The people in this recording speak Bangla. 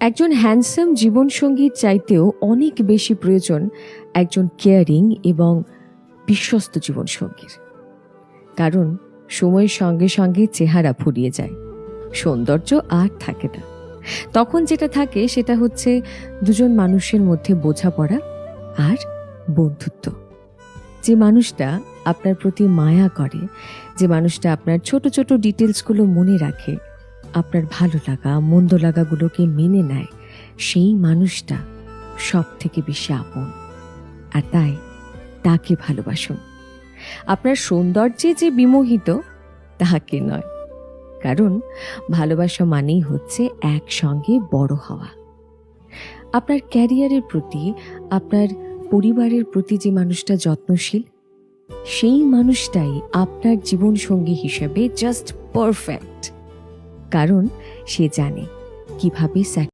একজন হ্যান্ডসাম জীবনসঙ্গীর চাইতেও অনেক বেশি প্রয়োজন একজন কেয়ারিং এবং বিশ্বস্ত জীবনসঙ্গীর। কারণ সময়ের সঙ্গে সঙ্গে চেহারা ফুরিয়ে যায়, সৌন্দর্য আর থাকে না। তখন যেটা থাকে সেটা হচ্ছে দুজন মানুষের মধ্যে বোঝাপড়া আর বন্ধুত্ব। যে মানুষটা আপনার প্রতি মায়া করে, যে মানুষটা আপনার ছোট ছোট ডিটেলসগুলো মনে রাখে, আপনার ভালো লাগা মন্দ লাগাগুলোকে মেনে নেয়, সেই মানুষটা সব থেকে বেশি আপন। আর তাই তাকে ভালোবাসুন। আপনার সৌন্দর্যে যে বিমোহিত তাহাকে নয়। কারণ ভালোবাসা মানেই হচ্ছে একসঙ্গে বড় হওয়া। আপনার ক্যারিয়ারের প্রতি, আপনার পরিবারের প্রতি যে মানুষটা যত্নশীল, সেই মানুষটাই আপনার জীবনসঙ্গী হিসেবে জাস্ট পারফেক্ট। কারণ সে জানে কিভাবে